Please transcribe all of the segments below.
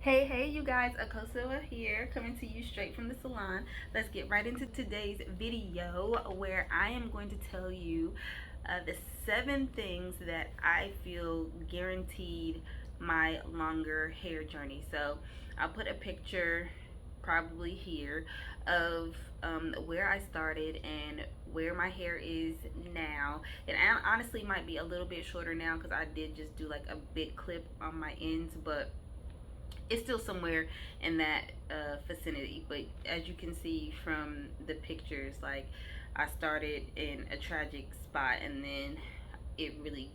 Hey, you guys, Akosoa here, coming to you straight from the salon. Let's get right into today's video where I am going to tell you the 7 things that I feel guaranteed my longer hair journey. So I'll put a picture probably here of where I started and where my hair is now. And I honestly might be a little bit shorter now because I did just do like a big clip on my ends, but it's still somewhere in that vicinity. But as you can see from the pictures, like I started in a tragic spot and then it really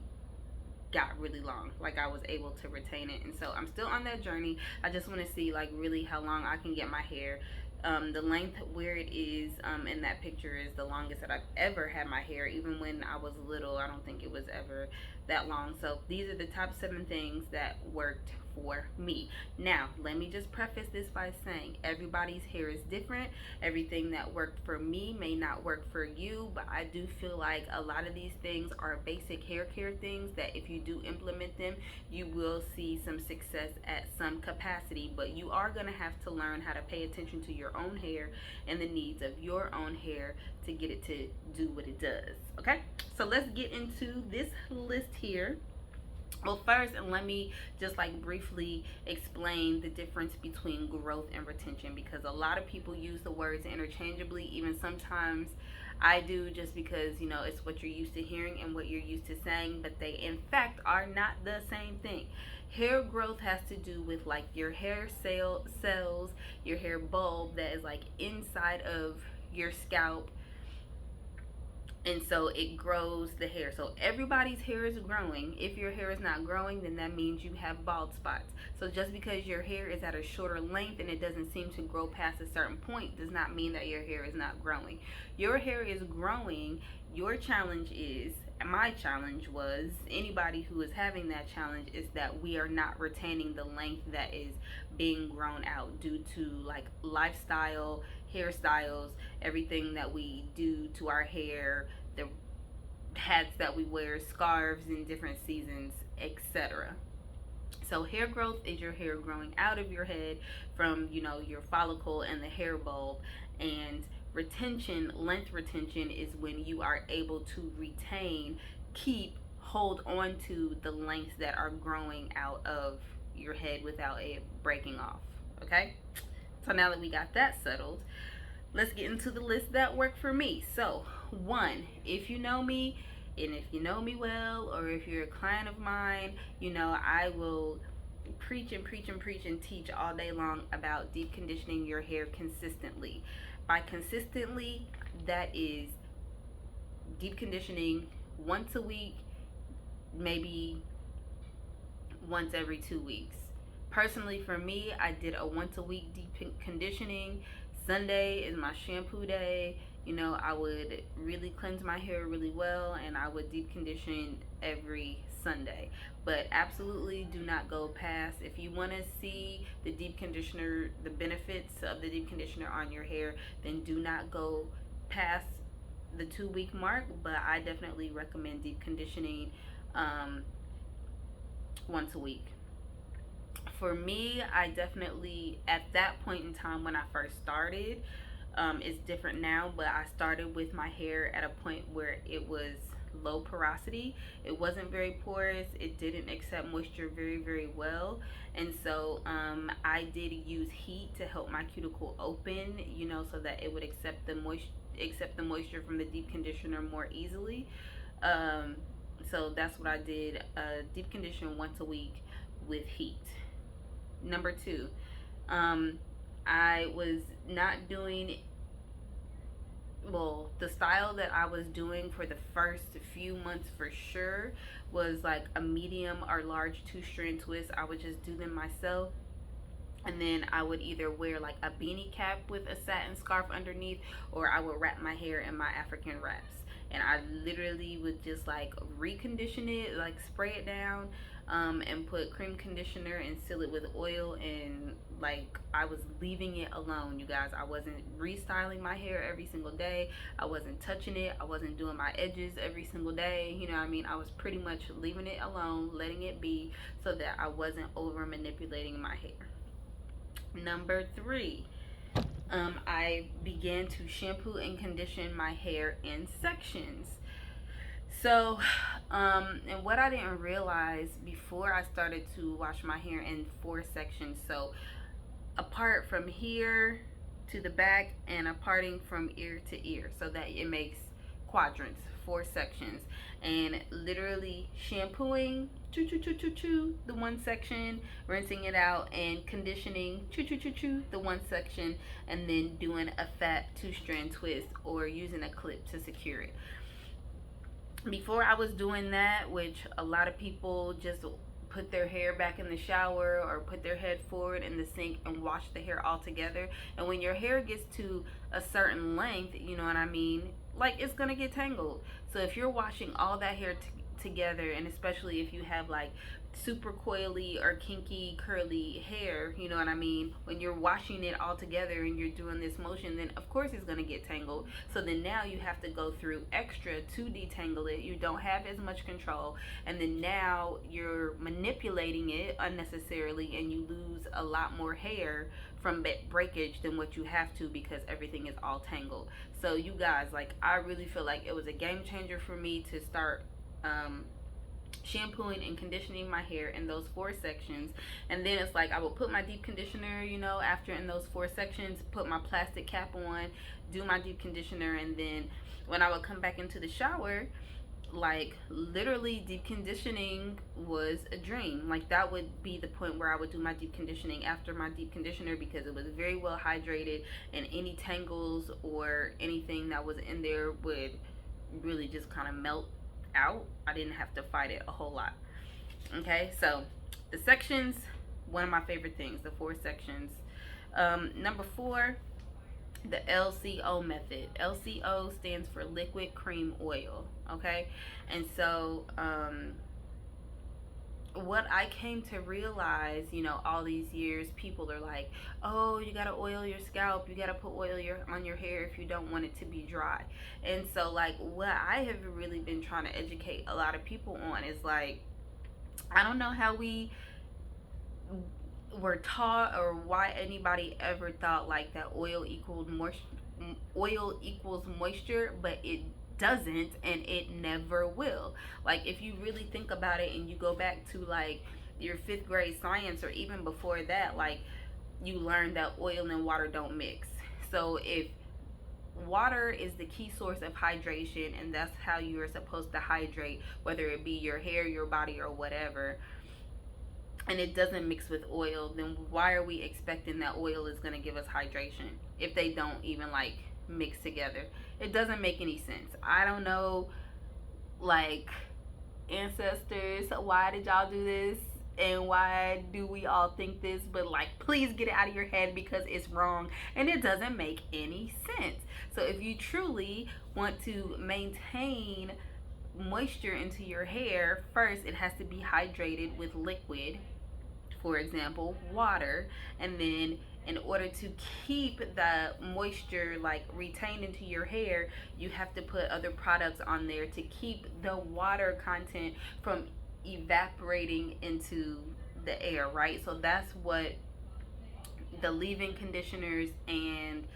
got really long. Like I was able to retain it, and so I'm still on that journey. I just want to see like really how long I can get my hair. The length where it is in that picture is the longest that I've ever had my hair. Even when I was little, I don't think it was ever that long. So these are the top 7 things that worked for me. Now, let me just preface this by saying everybody's hair is different. Everything that worked for me may not work for you, but I do feel like a lot of these things are basic hair care things that if you do implement them, you will see some success at some capacity. But you are going to have to learn how to pay attention to your own hair and the needs of your own hair to get it to do what it does. Okay, so let's get into this list here. Well, first, and let me just like briefly explain the difference between growth and retention, because a lot of people use the words interchangeably. Even sometimes I do, just because it's what you're used to hearing and what you're used to saying, but they in fact are not the same thing. Hair growth has to do with like your hair cells, your hair bulb that is like inside of your scalp, and so it grows the hair. So everybody's hair is growing. If your hair is not growing, then that means you have bald spots. So just because your hair is at a shorter length and it doesn't seem to grow past a certain point does not mean that your hair is not growing. Your hair is growing. Your challenge is, my challenge was, anybody who is having that challenge is that we are not retaining the length that is being grown out due to like lifestyle, hairstyles, everything that we do to our hair, the hats that we wear, scarves in different seasons, etc. So hair growth is your hair growing out of your head from, your follicle and the hair bulb. And retention, length retention, is when you are able to retain, keep, hold on to the lengths that are growing out of your head without it breaking off. Okay? So now that we got that settled, let's get into the list that worked for me. So, one, if you know me, and if you know me well, or if you're a client of mine, I will preach and preach and preach and teach all day long about deep conditioning your hair consistently. By consistently, that is deep conditioning once a week, maybe once every 2 weeks. Personally, for me, I did a once a week deep conditioning. Sunday is my shampoo day. I would really cleanse my hair really well, and I would deep condition every Sunday. But absolutely do not go past. If you want to see the deep conditioner, the benefits of the deep conditioner on your hair, then do not go past the 2 week mark. But I definitely recommend deep conditioning once a week. For me, I definitely, at that point in time when I first started, it's different now, but I started with my hair at a point where it was low porosity. It wasn't very porous. It didn't accept moisture very, very well. And so I did use heat to help my cuticle open, so that it would accept the moisture from the deep conditioner more easily. So that's what I did. Deep condition once a week with heat. Number two, I was not doing, well, the style that I was doing for the first few months for sure was like a medium or large 2-strand twist. I would just do them myself. And then I would either wear like a beanie cap with a satin scarf underneath, or I would wrap my hair in my African wraps. And I literally would just like recondition it, like spray it down, and put cream conditioner and seal it with oil. And like I was leaving it alone, you guys. I wasn't restyling my hair every single day. I wasn't touching it. I wasn't doing my edges every single day. You know what I mean? I was pretty much leaving it alone, letting it be, so that I wasn't over manipulating my hair. Number three, I began to shampoo and condition my hair in sections. So, and what I didn't realize before I started to wash my hair in four sections. So, apart from here to the back and a parting from ear to ear, so that it makes quadrants, four sections, and literally shampooing choo choo choo choo choo the one section, rinsing it out, and conditioning choo choo choo choo the one section, and then doing a fat two strand twist or using a clip to secure it. Before I was doing that, which a lot of people just put their hair back in the shower or put their head forward in the sink and wash the hair all together. And when your hair gets to a certain length, you know what I mean? Like, it's gonna get tangled. So if you're washing all that hair together, and especially if you have like super coily or kinky curly hair, you know what I mean, when you're washing it all together and you're doing this motion, then of course it's going to get tangled. So then now you have to go through extra to detangle it. You don't have as much control, and then now you're manipulating it unnecessarily, and you lose a lot more hair from breakage than what you have to, because everything is all tangled. So you guys, like, I really feel like it was a game changer for me to start shampooing and conditioning my hair in those four sections. And then it's like I will put my deep conditioner, you know, after in those four sections, put my plastic cap on, do my deep conditioner, and then when I would come back into the shower, like, literally deep conditioning was a dream. Like, that would be the point where I would do my deep conditioning after my deep conditioner, because it was very well hydrated, and any tangles or anything that was in there would really just kind of melt out. I didn't have to fight it a whole lot. Okay, so the sections, one of my favorite things, the four sections. Number four, the LCO method. LCO stands for liquid cream oil. Okay, and so what I came to realize, you know, all these years, people are like, oh, you gotta oil your scalp, you gotta put oil on your hair if you don't want it to be dry. And so, like, what I have really been trying to educate a lot of people on is, like, I don't know how we were taught, or why anybody ever thought like that oil equals moisture, but it doesn't, and it never will. Like, if you really think about it and you go back to like your fifth grade science, or even before that, like, you learn that oil and water don't mix. So if water is the key source of hydration, and that's how you are supposed to hydrate, whether it be your hair, your body, or whatever, and it doesn't mix with oil, then why are we expecting that oil is going to give us hydration if they don't even like mix together? It doesn't make any sense. I don't know, like, ancestors, why did y'all do this? And why do we all think this? But, like, please get it out of your head, because it's wrong and it doesn't make any sense. So if you truly want to maintain moisture into your hair, first it has to be hydrated with liquid, for example, water. And then in order to keep the moisture like retained into your hair, you have to put other products on there to keep the water content from evaporating into the air, right? So that's what the leave-in conditioners and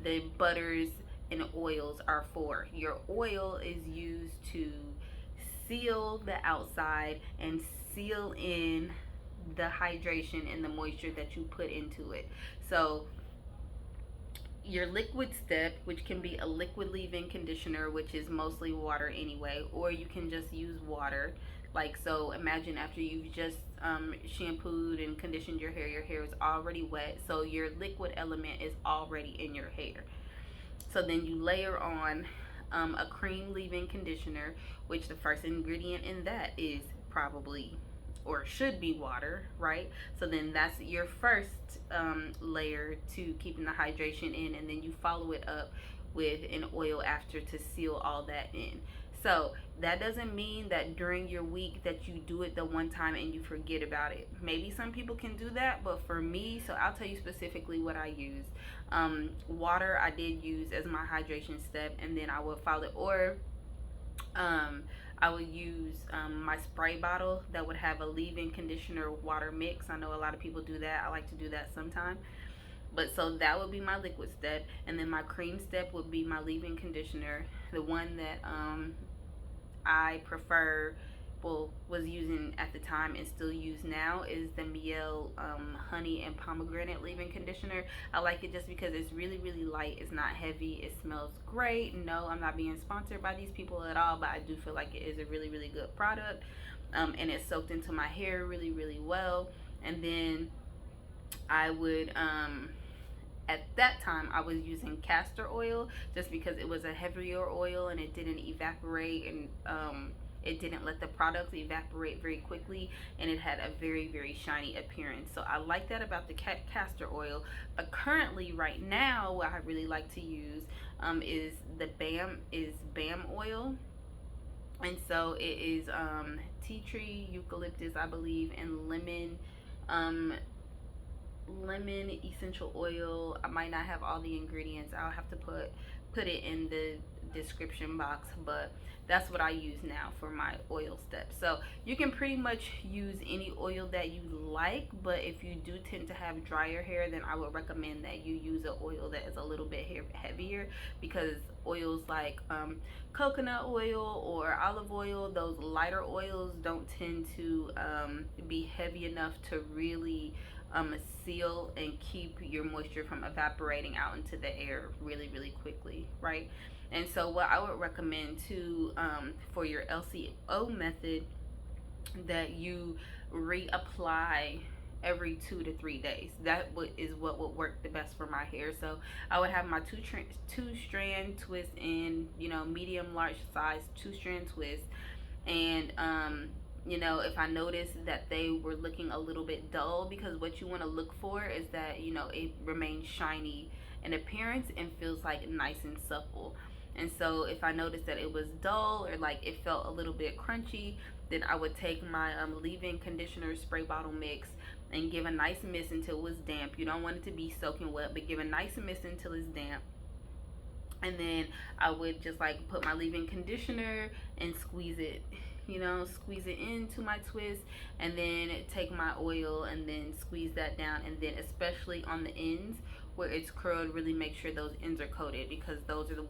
the butters and oils are for. Your oil is used to seal the outside and seal in the hydration and the moisture that you put into it. So your liquid step, which can be a liquid leave-in conditioner, which is mostly water anyway, or you can just use water. Like, so imagine after you've just shampooed and conditioned your hair is already wet, so your liquid element is already in your hair. So then you layer on a cream leave-in conditioner, which the first ingredient in that is probably, or should be, water, right? So then that's your first layer to keeping the hydration in, and then you follow it up with an oil after to seal all that in. So that doesn't mean that during your week that you do it the one time and you forget about it. Maybe some people can do that, but for me, so I'll tell you specifically what I use. Water I did use as my hydration step, and then I would follow it, or I would use my spray bottle that would have a leave-in conditioner water mix. I know a lot of people do that. I like to do that sometimes. But so that would be my liquid step, and then my cream step would be my leave-in conditioner. The one that I prefer, well, was using at the time and still use now, is the Mielle honey and pomegranate leave-in conditioner. I like it just because it's really, really light. It's not heavy. It smells great. No, I'm not being sponsored by these people at all, but I do feel like it is a really, really good product. And it's soaked into my hair really, really well. And then I would at that time I was using castor oil just because it was a heavier oil and it didn't evaporate, and it didn't let the products evaporate very quickly, and it had a very, very shiny appearance. So I like that about the castor oil. But currently right now what I really like to use is the bam oil. And so it is tea tree, eucalyptus, I believe, and um, lemon essential oil. I might not have all the ingredients. I'll have to put it in the description box, but that's what I use now for my oil steps. So you can pretty much use any oil that you like, but if you do tend to have drier hair, then I would recommend that you use an oil that is a little bit heavier, because oils like coconut oil or olive oil, those lighter oils don't tend to be heavy enough to really seal and keep your moisture from evaporating out into the air really, really quickly, right? And so what I would recommend too, for your LCO method, that you reapply every 2 to 3 days. That is what would work the best for my hair. So I would have my two strand twist in, medium large size 2-strand twist. And if I noticed that they were looking a little bit dull, because what you want to look for is that it remains shiny in appearance and feels like nice and supple. And so if I noticed that it was dull, or like it felt a little bit crunchy, then I would take my leave-in conditioner spray bottle mix and give a nice mist until it was damp. You don't want it to be soaking wet, but give a nice mist until it's damp. And then I would just like put my leave-in conditioner and squeeze it, squeeze it into my twist, and then take my oil and then squeeze that down. And then especially on the ends where it's curled, really make sure those ends are coated, because those are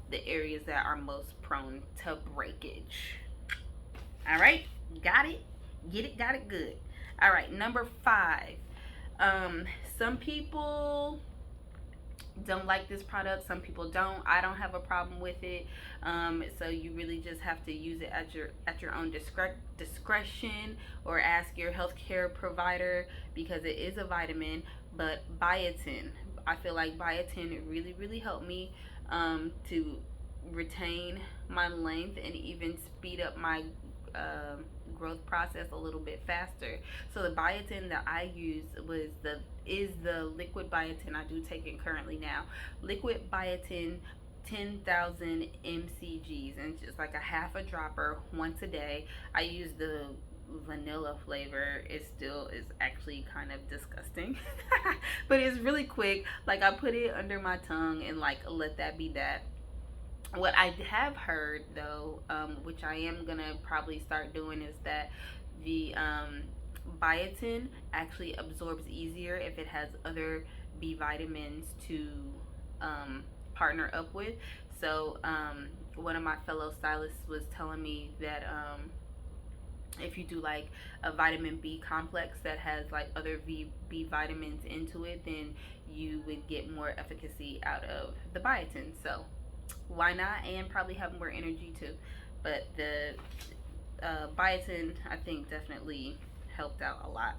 the areas that are most prone to breakage. All right, got it? Get it? Got it? Good. All right, number 5. Some people don't like this product. Some people don't. I don't have a problem with it. So you really just have to use it at your own discretion, or ask your healthcare provider, because it is a vitamin. But biotin, I feel like biotin really, really helped me to retain my length and even speed up my growth process a little bit faster. So the biotin that I use is the liquid biotin. I do take it currently now. Liquid biotin, 10,000 mcgs, and just like a half a dropper once a day. I use the vanilla flavor. It still is actually kind of disgusting, but it's really quick. Like, I put it under my tongue and like let that be that. What I have heard though, which I am gonna probably start doing, is that the biotin actually absorbs easier if it has other B vitamins to partner up with. So one of my fellow stylists was telling me that if you do like a vitamin B complex that has like other B vitamins into it, then you would get more efficacy out of the biotin. So why not? And probably have more energy too. But the biotin, I think, definitely helped out a lot.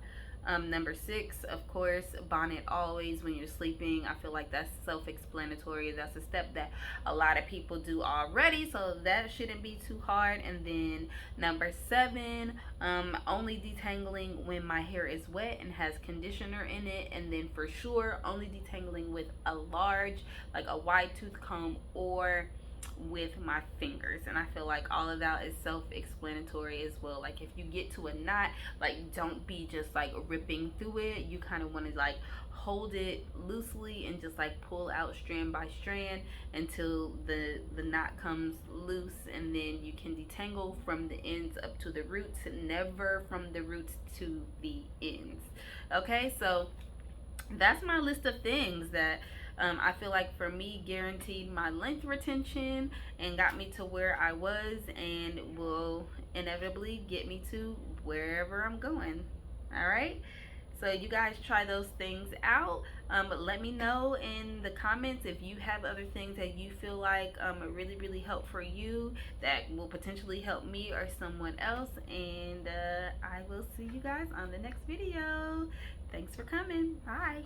Number 6, of course, bonnet always when you're sleeping. I feel like that's self-explanatory. That's a step that a lot of people do already, so that shouldn't be too hard. And then number 7, only detangling when my hair is wet and has conditioner in it. And then for sure, only detangling with a large, like a wide tooth comb, or with my fingers. And I feel like all of that is self-explanatory as well. Like if you get to a knot, like don't be just like ripping through it. You kind of want to like hold it loosely and just like pull out strand by strand until the knot comes loose, and then you can detangle from the ends up to the roots, never from the roots to the ends. Okay, so that's my list of things that I feel like for me guaranteed my length retention and got me to where I was and will inevitably get me to wherever I'm going. All right. So you guys try those things out. But let me know in the comments if you have other things that you feel like really help for you that will potentially help me or someone else. And I will see you guys on the next video. Thanks for coming. Bye.